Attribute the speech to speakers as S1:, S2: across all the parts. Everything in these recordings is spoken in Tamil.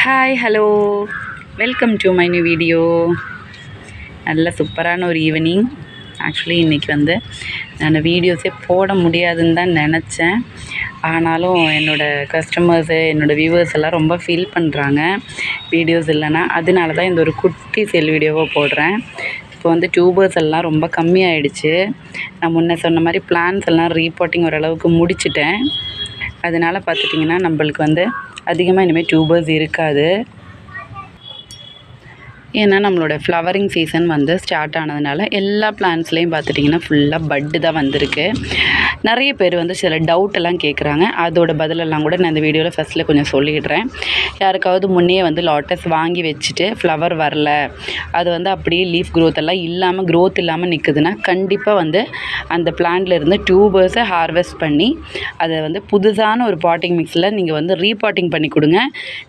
S1: Hi hello welcome to my new video. நல்ல சூப்பரான ஒரு ஈவினிங். ஆக்சுவலி இன்றைக்கி நான் வீடியோஸே போட முடியாதுன்னு தான் நினச்சேன். ஆனாலும் என்னோடய கஸ்டமர்ஸு என்னோடய வியூவர்ஸ் எல்லாம் ரொம்ப ஃபீல் பண்ணுறாங்க வீடியோஸ் இல்லைன்னா. அதனால தான் இந்த ஒரு குட்டி செல் வீடியோவாக போடுறேன். இப்போ டியூபர்ஸ் எல்லாம் ரொம்ப கம்மியாயிடுச்சு. நான் முன்ன சொன்ன மாதிரி பிளான்ஸ் எல்லாம் ரீபோர்ட்டிங் ஓரளவுக்கு முடிச்சிட்டேன். அதனால் பார்த்துட்டிங்கன்னா நம்மளுக்கு அதிகமாக இனிமேல் டியூபர்ஸ் இருக்காது. ஏன்னா நம்மளோட ஃப்ளவரிங் சீசன் ஸ்டார்ட் ஆனதுனால எல்லா பிளான்ட்ஸ்லேயும் பார்த்துட்டிங்கன்னா ஃபுல்லாக பட்டு தான் வந்திருக்கு. நிறைய பேர் சில டவுட்டெல்லாம் கேட்குறாங்க. அதோட பதிலெல்லாம் கூட நான் இந்த வீடியோவில் ஃபஸ்ட்டில் கொஞ்சம் சொல்லிடுறேன். யாருக்காவது முன்னே லாட்டஸ் வாங்கி வச்சுட்டு ஃப்ளவர் வரல, அது அப்படியே லீஃப் க்ரோத் எல்லாம் இல்லாமல் க்ரோத் இல்லாமல் நிற்குதுன்னா கண்டிப்பாக அந்த பிளான்ட்லேருந்து டியூபர்ஸை ஹார்வெஸ்ட் பண்ணி அதை புதுசான ஒரு பாட்டிங் மிக்ஸில் நீங்கள் ரீபாட்டிங் பண்ணி கொடுங்க.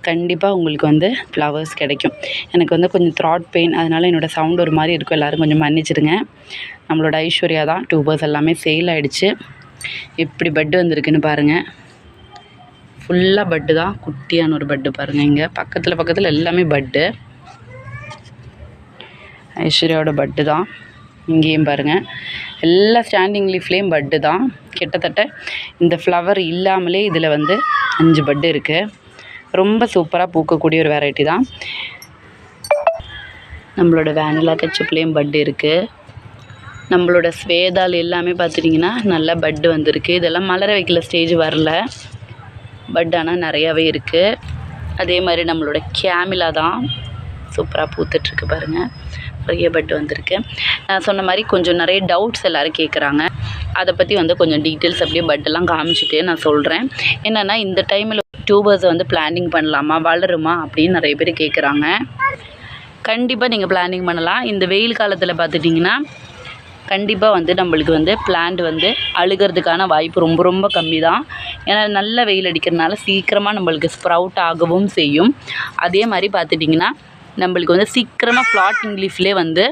S1: கண்டிப்பாக உங்களுக்கு ஃப்ளவர்ஸ் கிடைக்கும். எனக்கு கொஞ்சம் த்ராட் பெயின், அதனால் என்னோடய சவுண்ட் ஒரு மாதிரி இருக்கும். எல்லோரும் கொஞ்சம் மன்னிச்சிடுங்க. நம்மளோட ஐஸ்வர்யா தான் டியூபர்ஸ் எல்லாமே சேல் ஆகிடுச்சு. எப்படி பட்டு வந்திருக்குன்னு பாருங்கள். ஃபுல்லாக பட்டு தான். குட்டியான ஒரு பட்டு பாருங்கள். இங்கே பக்கத்தில் எல்லாமே பட்டு. ஐஸ்வர்யாவோட பட்டு தான். இங்கேயும் பாருங்கள், எல்லா ஸ்டாண்டிங் லீஃப்லேயும் பட்டு தான். கிட்டத்தட்ட இந்த ஃப்ளவர் இல்லாமலே இதில் 5 பட்டு இருக்குது. ரொம்ப சூப்பராக பூக்கக்கூடிய ஒரு வெரைட்டி தான். நம்மளோட வேனிலா கெச்சப்லேயும் பட்டு இருக்குது. நம்மளோட ஸ்வேதால் எல்லாமே பார்த்துட்டிங்கன்னா நல்லா பட்டு வந்திருக்கு. இதெல்லாம் மலர வைக்கல ஸ்டேஜ் வரல, பட் ஆனால் நிறையாவே இருக்குது. அதே மாதிரி நம்மளோட கேமிலா தான் சூப்பராக பூத்துட்ருக்கு பாருங்கள். நிறைய பட்டு வந்திருக்கு. நான் சொன்ன மாதிரி கொஞ்சம் நிறைய டவுட்ஸ் எல்லோரும் கேட்குறாங்க. அதை பற்றி கொஞ்சம் டீட்டெயில்ஸ் அப்படியே பட்டெல்லாம் காமிச்சிட்டே நான் சொல்கிறேன். என்னென்னா இந்த டைமில் டியூபர்ஸை பிளானிங் பண்ணலாமா, வளருமா அப்படின்னு நிறைய பேர் கேட்குறாங்க. கண்டிப்பாக நீங்கள் பிளானிங் பண்ணலாம். இந்த வெயில் காலத்தில் பார்த்துட்டிங்கன்னா கண்டிப்பாக நம்மளுக்கு பிளான்ட் அழுகிறதுக்கான வாய்ப்பு ரொம்ப ரொம்ப கம்மி தான். ஏன்னா நல்ல வெயில் அடிக்கிறதுனால சீக்கிரமாக நம்மளுக்கு ஸ்ப்ரவுட் ஆகவும் செய்யும். அதே மாதிரி பார்த்துட்டிங்கன்னா நம்மளுக்கு சீக்கிரமாக ஃப்ளாட்டிங் லீஃப்லேயே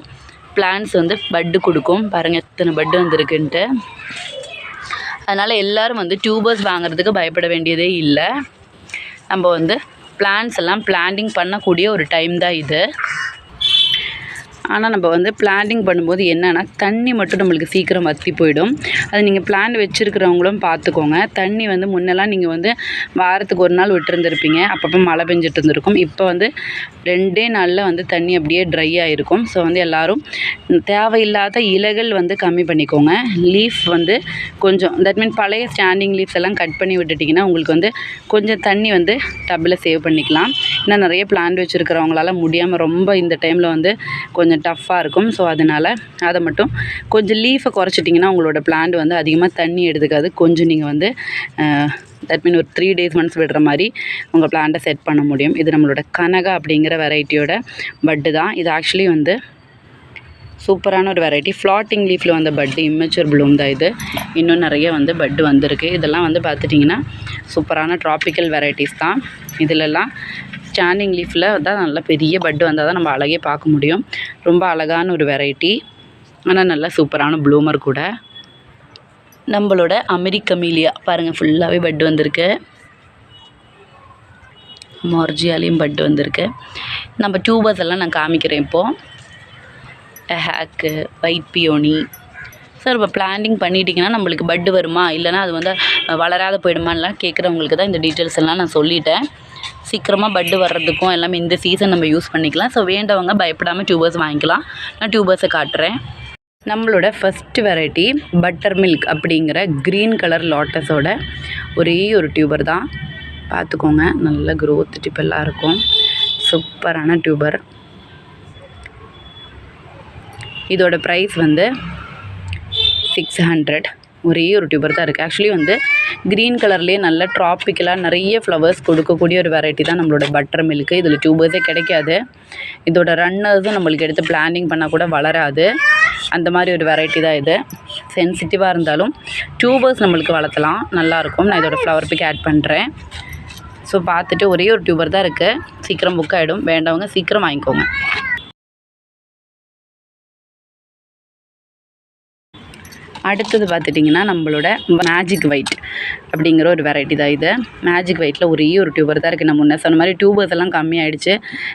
S1: பிளான்ட்ஸ் பட்டு கொடுக்கும். பாருங்கள் எத்தனை பட்டு வந்திருக்குன்ட்டு. அதனால் எல்லோரும் டியூபர்ஸ் வாங்குறதுக்கு பயப்பட வேண்டியதே இல்லை. நம்ம பிளான்ட்ஸ் எல்லாம் பிளான்டிங் பண்ணக்கூடிய ஒரு டைம் தான் இது. ஆனால் நம்ம பிளான்டிங் பண்ணும்போது என்னென்னா தண்ணி மட்டும் நம்மளுக்கு சீக்கிரம் வற்றி போயிடும். அது நீங்கள் பிளான் வச்சுருக்கிறவங்களும் பார்த்துக்கோங்க. தண்ணி முன்னெல்லாம் நீங்கள் வாரத்துக்கு ஒரு நாள் விட்டுருந்துருப்பீங்க. அப்பப்போ மழை பெஞ்சிட்டு இருந்திருக்கும். இப்போ 2 நாளில் தண்ணி அப்படியே ட்ரை ஆகிருக்கும். ஸோ எல்லோரும் தேவையில்லாத இலைகள் கம்மி பண்ணிக்கோங்க. லீஃப் கொஞ்சம் தட் மீன் பழைய ஸ்டாண்டிங் லீஃப்ஸ் எல்லாம் கட் பண்ணி விட்டுட்டிங்கன்னா உங்களுக்கு கொஞ்சம் தண்ணி டப்பில் சேவ் பண்ணிக்கலாம். ஏன்னா நிறைய பிளான்ட் வச்சுருக்கிறவங்களால முடியாமல் ரொம்ப இந்த டைமில் கொஞ்சம் டஃப்பாக இருக்கும். ஸோ அதனால் அதை மட்டும் கொஞ்சம் லீஃபை குறைச்சிட்டிங்கன்னா உங்களோட பிளான்ட் அதிகமாக தண்ணி எடுத்துக்காது. கொஞ்சம் நீங்கள் தட் மீன் ஒரு 3 days ஒன்ஸ் விடுற மாதிரி உங்கள் பிளான்ட்டை செட் பண்ண முடியும். இது நம்மளோட கனகா அப்படிங்கிற வெரைட்டியோட பட்டு தான். இது ஆக்சுவலி சூப்பரான ஒரு வெரைட்டி. ஃப்ளாட்டிங் லீஃபில் பட்டு இம்மெச்சூர் ப்ளூம் தான் இது. இன்னும் நிறைய பட்டு வந்திருக்கு. இதெல்லாம் பார்த்துட்டிங்கன்னா சூப்பரான ட்ராபிக்கல் வெரைட்டிஸ் தான். இதிலெல்லாம் ஸ்டாண்டிங் லீஃபில் தான் நல்லா பெரிய பட்டு வந்தால் தான் நம்ம அழகே பார்க்க முடியும். ரொம்ப அழகான ஒரு வெரைட்டி. ஆனால் நல்லா சூப்பரான ப்ளூமர் கூட. நம்மளோட அமெரிக்கமீலியா பாருங்கள், ஃபுல்லாகவே பட்டு வந்திருக்கு. மார்ஜியாலேயும் பட்டு வந்திருக்கு. நம்ம டியூபர்ஸ் எல்லாம் நான் காமிக்கிறேன் இப்போது. Hack, white peony. சார் இப்போ பிளான்டிங் பண்ணிட்டிங்கன்னா நம்மளுக்கு பட்டு வருமா, இல்லைனா அது வளராத போயிடுமான்லாம் கேட்குறவங்களுக்கு தான் இந்த டீட்டெயில்ஸ் எல்லாம் நான் சொல்லிட்டேன். சீக்கிரமாக பட்டு வர்றதுக்கும் எல்லாமே இந்த சீசன் நம்ம யூஸ் பண்ணிக்கலாம். ஸோ வேண்டவங்க பயப்படாமல் டியூபர்ஸ் வாங்கிக்கலாம். நான் டியூபர்ஸை காட்டுறேன். நம்மளோட ஃபஸ்ட்டு வெரைட்டி பட்டர் மில்க் அப்படிங்கிற க்ரீன் கலர் லாட்டஸோட ஒரே ஒரு டியூபர் தான். பார்த்துக்கோங்க, நல்ல க்ரோத் டிப்பெல்லாம் இருக்கும். சூப்பரான டியூபர். இதோட ப்ரைஸ் 600. ஒரே ஒரு டியூபர் தான் இருக்குது. ஆக்சுவலி க்ரீன் கலர்லேயே நல்ல ட்ராபிக்கலாக நிறைய ஃப்ளவர்ஸ் கொடுக்கக்கூடிய ஒரு வெரைட்டி தான் நம்மளோட பட்டர் மில்க்கு. இதில் டியூபர்ஸே கிடைக்காது. இதோட ரன்னர்ஸும் நம்மளுக்கு எடுத்து பிளான்டிங் பண்ணால் கூட வளராது. அந்த மாதிரி ஒரு வெரைட்டி தான் இது. சென்சிட்டிவாக இருந்தாலும் டியூபர்ஸ் நம்மளுக்கு வளர்த்தலாம், நல்லாயிருக்கும். நான் இதோட ஃப்ளவர் பிக் ஆட் பண்ணுறேன். ஸோ பார்த்துட்டு ஒரே ஒரு டியூபர் தான் இருக்குது. சீக்கிரம் புக் ஆகிடும். வேண்டவங்க சீக்கிரம் வாங்கிக்கோங்க. அடுத்தது பார்த்துட்டிங்கன்னா நம்மளோட மேஜிக் ஒயிட் அப்படிங்கிற ஒரு வெரைட்டி தான் இது. மேஜிக் ஒயிட்டில் ஒரே ஒரு டியூபர் தான் இருக்குது. நான் முன்ன சொன்ன மாதிரி டியூபர்ஸ் எல்லாம் கம்மியாயிடுச்சு,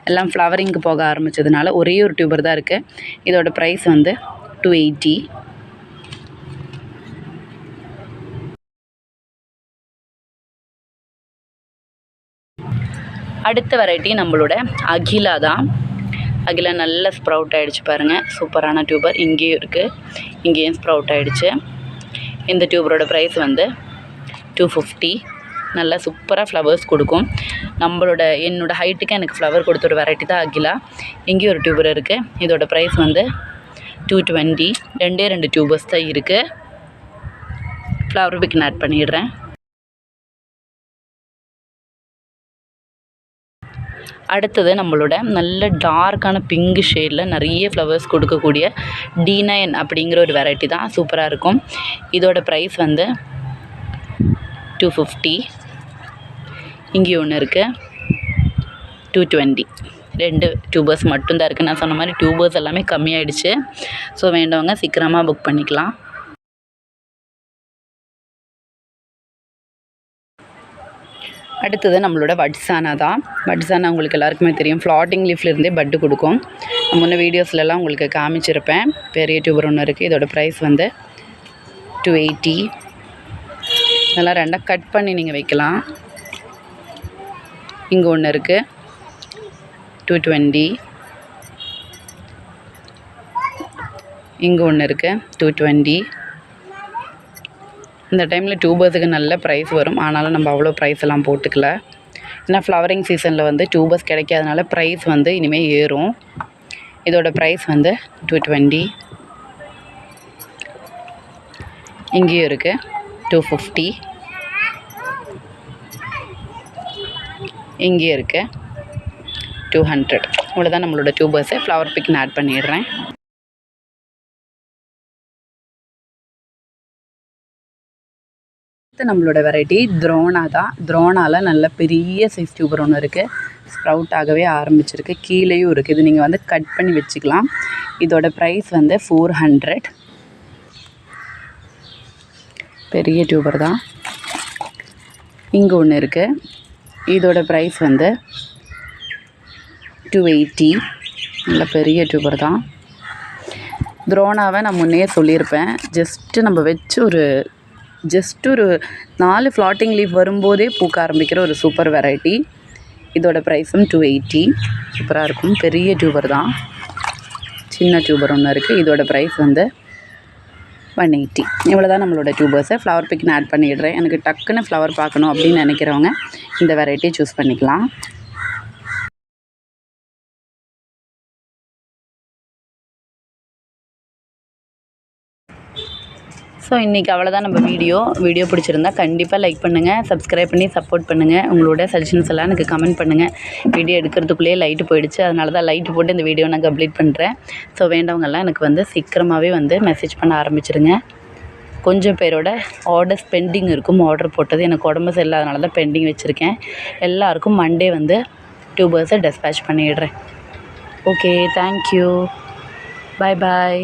S1: எல்லாம் ஃப்ளவரிங்க்கு போக ஆரம்பித்ததுனால ஒரே ஒரு டியூபர் தான் இருக்குது. இதோட ப்ரைஸ் வந்து 280. அடுத்த வெரைட்டி நம்மளோட அகிலா தான். அகிலா நல்ல ஸ்ப்ரவுட் ஆகிடுச்சு பாருங்கள், சூப்பரான டியூபர். இங்கேயும் இருக்குது, இங்கேயும் ஸ்ப்ரவுட் ஆகிடுச்சு. இந்த டியூபரோட ப்ரைஸ் வந்து 250. நல்லா சூப்பராக ஃப்ளவர்ஸ் கொடுக்கும். என்னோடய ஹைட்டுக்கு எனக்கு ஃப்ளவர் கொடுத்த ஒரு வெரைட்டி தான் அகிலா. இங்கேயும் ஒரு டியூபர் இருக்குது. இதோட ப்ரைஸ் வந்து 220. 2 டியூபர்ஸ் தான் இருக்குது. ஃப்ளவர் பிக் ஆட் பண்ணிடுறேன். அடுத்தது நம்மளோட நல்ல டார்க்கான பிங்க் ஷேடில் நிறைய ஃப்ளவர்ஸ் கொடுக்கக்கூடிய D9 அப்படிங்கிற ஒரு வெரைட்டி தான். சூப்பராக இருக்கும். இதோட ப்ரைஸ் வந்து 250. இங்கே ஒன்று இருக்குது, 220. 2 டியூபர்ஸ் மட்டும்தான் இருக்குது. நான் சொன்ன மாதிரி டியூபர்ஸ் எல்லாமே கம்மியாயிடுச்சு. ஸோ வேண்டவங்க சீக்கிரமாக புக் பண்ணிக்கலாம். அடுத்தது நம்மளோட வட்சானா தான். வட்சானா உங்களுக்கு எல்லாருக்குமே தெரியும், ஃப்ளாட்டிங் லீஃப்லேருந்தே பட்டு கொடுக்கும். முன்ன வீடியோஸ்லலாம் உங்களுக்கு காமிச்சிருப்பேன். பெரிய டியூபர் ஒன்று இருக்குது. இதோட ப்ரைஸ் வந்து 280. இதெல்லாம் ரெண்டாக கட் பண்ணி நீங்கள் வைக்கலாம். இங்கே ஒன்று இருக்குது, 220. இங்கே ஒன்று இருக்குது, 220. இந்த டைமில் டியூபர்ஸுக்கு நல்ல ப்ரைஸ் வரும், ஆனாலும் நம்ம அவ்வளோ ப்ரைஸ் எல்லாம் போட்டுக்கல. ஏன்னா ஃப்ளவரிங் சீசனில் வந்து டியூபர்ஸ் கிடைக்காதனால ப்ரைஸ் வந்து இனிமேல் ஏறும். இதோட ப்ரைஸ் வந்து 220. இங்கேயும் இருக்குது, 250. இங்கேயும் இருக்குது, 200. இவ்வளோ தான் நம்மளோட டியூபர்ஸை. ஃப்ளவர் பிக் ஆட் பண்ணிடுறேன். நம்மளோட வெரைட்டி த்ரோனா தான். த்ரோனாவில் நல்ல பெரிய சைஸ் டியூபர் ஒன்று இருக்குது. ஸ்ப்ரவுட் ஆகவே ஆரம்பிச்சிருக்கு, கீழேயும் இருக்குது. இது நீங்கள் வந்து கட் பண்ணி வச்சுக்கலாம். இதோட ப்ரைஸ் வந்து 400. பெரிய டியூபர் தான். இங்கே ஒன்று இருக்குது. இதோட ப்ரைஸ் வந்து 280. நல்ல பெரிய டியூபர் தான். த்ரோனாவை நான் முன்னே சொல்லியிருப்பேன். ஜஸ்ட்டு நம்ம வச்சு ஒரு 4 ஃப்ளாட்டிங் லீஃப் வரும்போதே பூக்க ஆரம்பிக்கிற ஒரு சூப்பர் வெரைட்டி. இதோட ப்ரைஸும் 280. சூப்பராக இருக்கும். பெரிய டியூபர் தான். சின்ன டியூபர் ஒன்று இருக்குது. இதோட ப்ரைஸ் வந்து 180. இவ்வளோ தான் நம்மளோட டியூபர்ஸை. ஃப்ளவர் பிக் ஆட் பண்ணிடுறேன். எனக்கு டக்குன்னு ஃப்ளவர் பார்க்கணும் அப்படின்னு நினைக்கிறவங்க இந்த வெரைட்டி சூஸ் பண்ணிக்கலாம். ஸோ இன்றைக்கி அவ்வளோதான் நம்ம வீடியோ பிடிச்சிருந்தா கண்டிப்பாக லைக் பண்ணுங்கள், சப்ஸ்கிரைப் பண்ணி சப்போர்ட் பண்ணுங்கள். உங்களோட சஜஷன்ஸ் எல்லாம் எனக்கு கமெண்ட் பண்ணுங்கள். வீடியோ எடுக்கிறதுக்குள்ளேயே லைட்டு போயிடுச்சு, அதனால தான் லைட்டு போட்டு இந்த வீடியோ நான் கம்ப்ளீட் பண்ணுறேன். ஸோ வேண்டவங்கெல்லாம் எனக்கு வந்து சீக்கிரமாகவே வந்து மெசேஜ் பண்ண ஆரம்பிச்சிருங்க. கொஞ்சம் பேரோட ஆர்டர்ஸ் பெண்டிங் இருக்கும். ஆர்டர் போட்டது எனக்கு உடம்பு சரியில்லாதனால தான் பெண்டிங் வச்சுருக்கேன். எல்லாருக்கும் மண்டே வந்து டியூபர்ஸை டிஸ்பேச் பண்ணிடுறேன். ஓகே, தேங்க்யூ, பாய் பாய்.